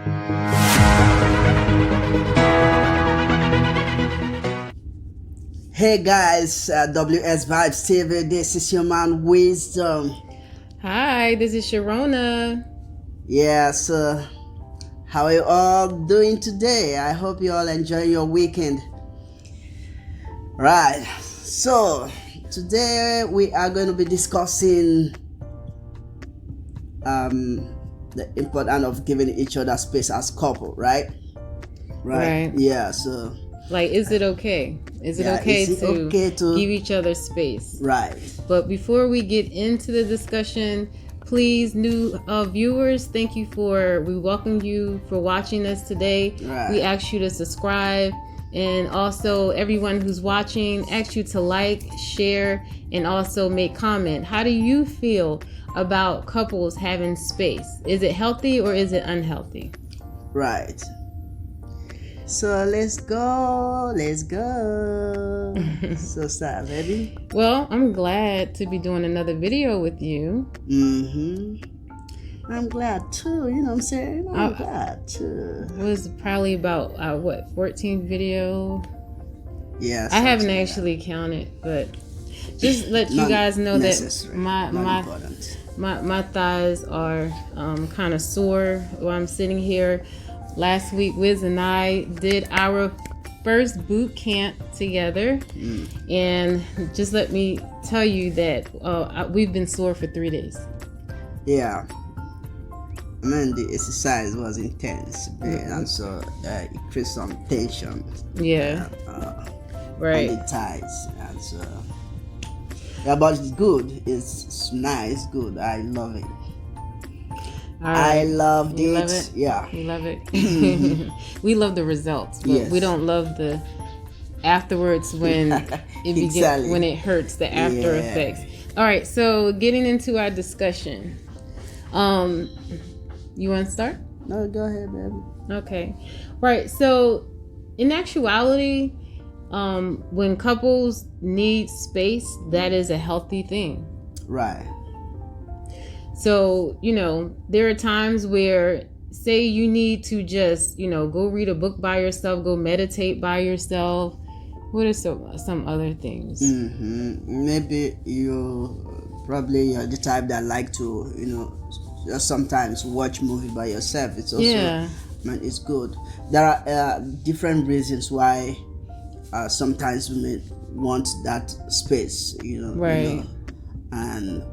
Hey guys, WS Vibes TV, this is your man Wisdom. Hi, this is Sharona. Yes, how are you all doing today? I hope you all enjoy your weekend. Right, so today we are going to be discussing the importance of giving each other space as couple, right? Yeah, so like, is it okay? Is it okay to give each other space? Right. But before we get into the discussion, please, new viewers, we welcome you for watching us today. Right. We ask you to subscribe, and also everyone who's watching, ask you to like, share, and also make comment. How do you feel about couples having space? Is it healthy or is it unhealthy? Right. So let's go. So start, baby. Well, I'm glad to be doing another video with you. I'm glad too. You know what I'm saying? I'm glad too. It was probably about 14th video. Yeah. I haven't actually counted, but just let you guys know that my thighs are kind of sore while I'm sitting here. Last week, Wiz and I did our first boot camp together, and just let me tell you that we've been sore for 3 days. Yeah, I mean the exercise was intense, and so it created some tension. Yeah, right. On the thighs, and so yeah, but it's good. It's nice, good. I love it. Right. I loved it. Love it. Yeah, we love it. We love the results, but we don't love the afterwards when it when it hurts, the after effects. All right, so getting into our discussion. You want to start? No, go ahead, baby. Okay, right. So, in actuality, when couples need space, that is a healthy thing. Right. So, there are times where, say you need to just, go read a book by yourself, go meditate by yourself. What are some other things? Maybe you're the type that like to, just sometimes watch movie by yourself. It's also, it's good. There are different reasons why sometimes we may want that space, Right. And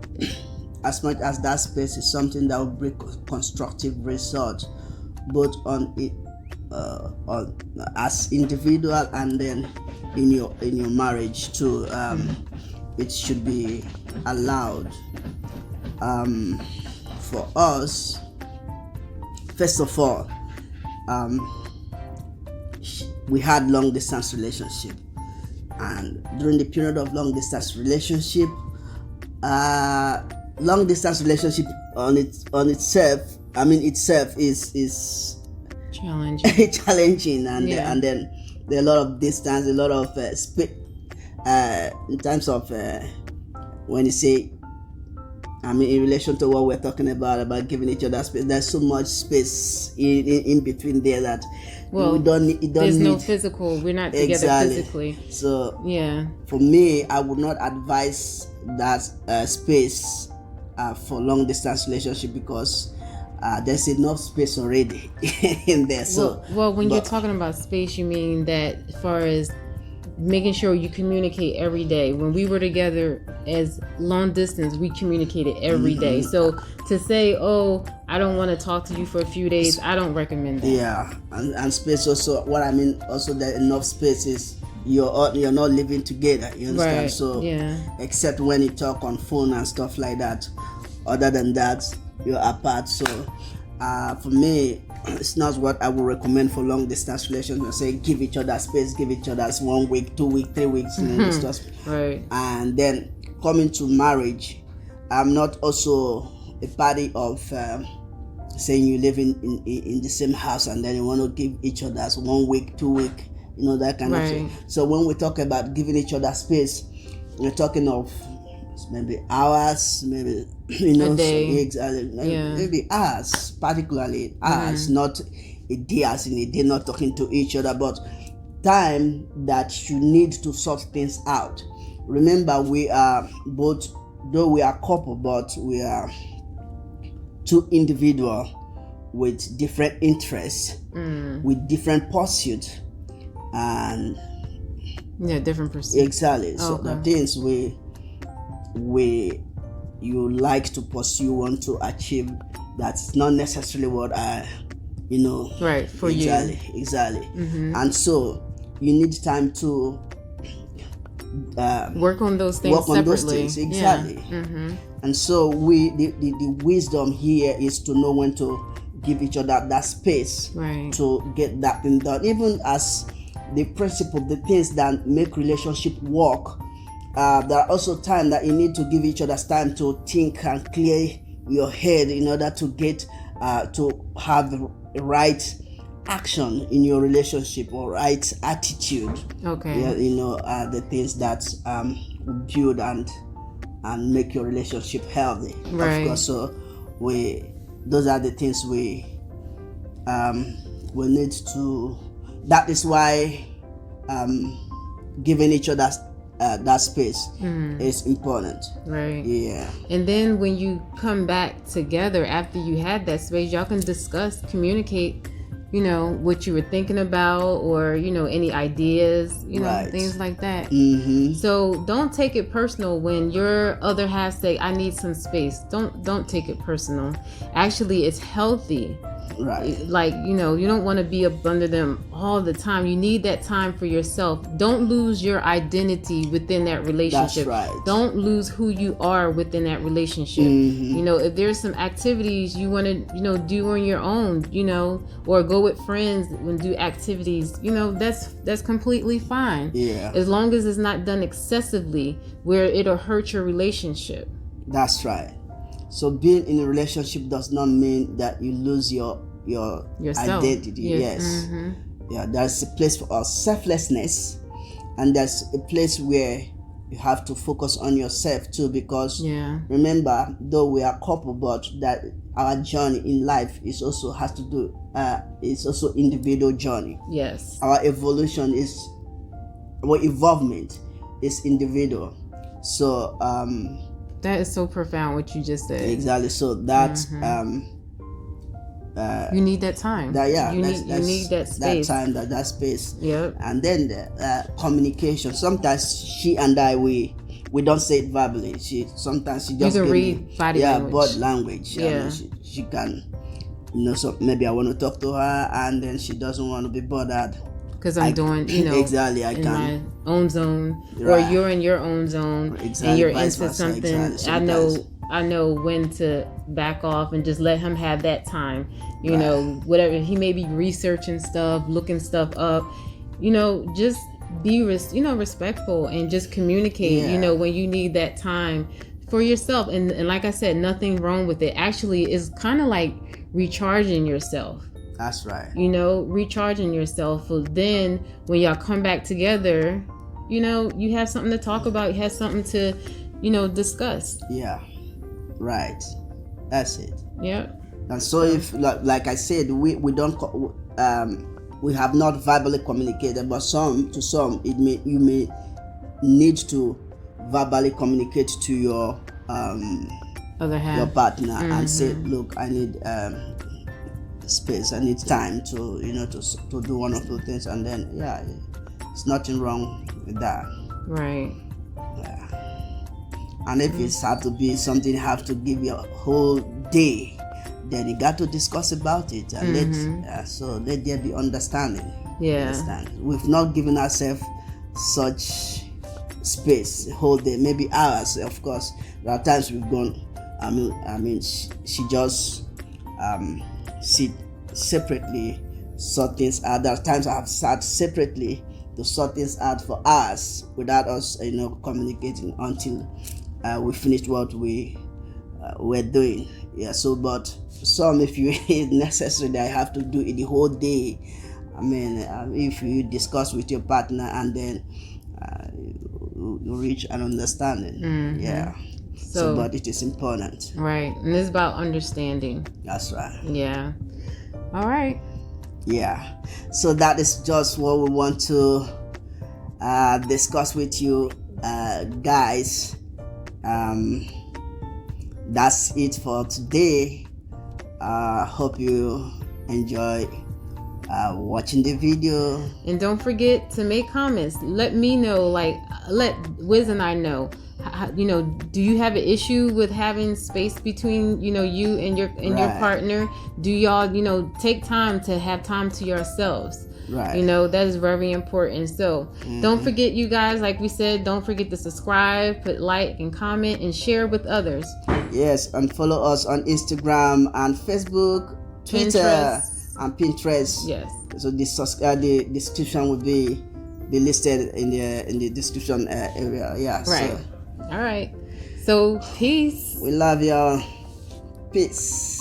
as much as that space is something that will bring constructive results, both on it, as individual and then in your marriage too. It should be allowed. For us, first of all, we had long distance relationship, and during the period of long distance relationship, long distance relationship itself is challenging, and then there are a lot of distance, a lot of space in terms of when you say, in relation to what we're talking about giving each other space. There's so much space in between there that we don't need. There's no physical. We're not together physically. So for me, I would not advise that space for long distance relationship, because there's enough space already in there. So when you're talking about space, you mean that as far as making sure you communicate every day. When we were together as long distance, we communicated every day. So to say, I don't want to talk to you for a few days, I don't recommend that. Yeah, and space also. What I mean also, that enough space is you're not living together. You understand? Right. So except when you talk on phone and stuff like that. Other than that, you're apart. So for me, it's not what I would recommend for long distance relations. Say give each other space, give each other 1 week, 2 weeks, 3 weeks, right. And then coming to marriage, I'm not also a party of saying you live in the same house and then you want to give each other 1 week, 2 weeks, that kind of thing. So when we talk about giving each other space, we're talking of maybe hours, maybe a day. Exactly, maybe hours, particularly hours, not a day as in a day, not talking to each other, but time that you need to sort things out. Remember, we are both, though we are couple, but we are two individuals with different interests, with different pursuits, and different pursuits. Exactly. So the things you like to pursue, want to achieve, that's not necessarily what I right for exactly you. Exactly. And so you need time to work on those things separately. Exactly. And so the wisdom here is to know when to give each other that space, right, to get that thing done. Even as the principle, the things that make relationship work, there are also times that you need to give each other time to think and clear your head in order to get to have the right action in your relationship or right attitude. The things that build and make your relationship healthy. Right. Of course, so those are the things we need to. That is why giving each other that space is important. Right. Yeah. And then when you come back together after you had that space, y'all can discuss, communicate, what you were thinking about, or any ideas, right, things like that. So don't take it personal when your other half say, I need some space. Don't take it personal. Actually, it's healthy. Right. Like, you don't want to be up under them all the time. You need that time for yourself. Don't lose your identity within that relationship. That's right. Don't lose who you are within that relationship. If there's some activities you want to, do on your own, or go with friends and do activities, that's completely fine. Yeah. As long as it's not done excessively where it'll hurt your relationship. That's right. So being in a relationship does not mean that you lose your identity. Yes. Yeah, there's a place for selflessness, and there's a place where you have to focus on yourself too, because remember, though we are couple, but that our journey in life is also it's also individual journey. Yes. Our evolution our involvement is individual. So that is so profound what you just said. Exactly. So that you need that time. You need that space. That space. Yep. And then the communication. Sometimes she and I we don't say it verbally. Sometimes she just you can read body language. Body language. Yeah. She can. So maybe I want to talk to her, and then she doesn't want to be bothered. Because I'm doing, exactly, in my own zone, right, or you're in your own zone, exactly, and you're into something. Exactly. I know when to back off and just let him have that time. Whatever he may be researching stuff, looking stuff up. Just be respectful and just communicate. Yeah. When you need that time for yourself, and like I said, nothing wrong with it. Actually, it's kind of like recharging yourself. That's right. Recharging yourself. So then when y'all come back together, you have something to talk about. You have something to, discuss. Yeah. Right. That's it. Yeah. And so if, like I said, we don't, we have not verbally communicated, but you may need to verbally communicate to your other half, your partner, and say, look, I need space, I need time to to do one of those things, and then it's nothing wrong with that. Right. Yeah. And if it's have to be something you have to give you a whole day, then you got to discuss about it, and let there be understanding. We've not given ourselves such space a whole day, maybe hours. Of course, there are times we've gone. I mean, she just sit separately, sort things out. There are times I have sat separately to sort things out for us without us, communicating until we finished what we were doing. Yeah. So, but some, if you it's necessary that I have to do it the whole day. I mean, if you discuss with your partner and then reach an understanding. Yeah. So, but it is important. Right. And it's about understanding. That's right. Yeah. All right. Yeah. So that is just what we want to discuss with you guys. That's it for today. Hope you enjoy watching the video. And don't forget to make comments. Let me know, let Wiz and I know. Do you have an issue with having space between you and your partner? Do y'all take time to have time to yourselves? Right. That is very important. So don't forget, you guys, like we said, don't forget to subscribe, put like and comment and share with others. Yes, and follow us on Instagram and Facebook, Twitter, and Pinterest. Yes. So the description will be listed in the description area. Yeah. Right. So, all right. So peace. We love y'all. Peace.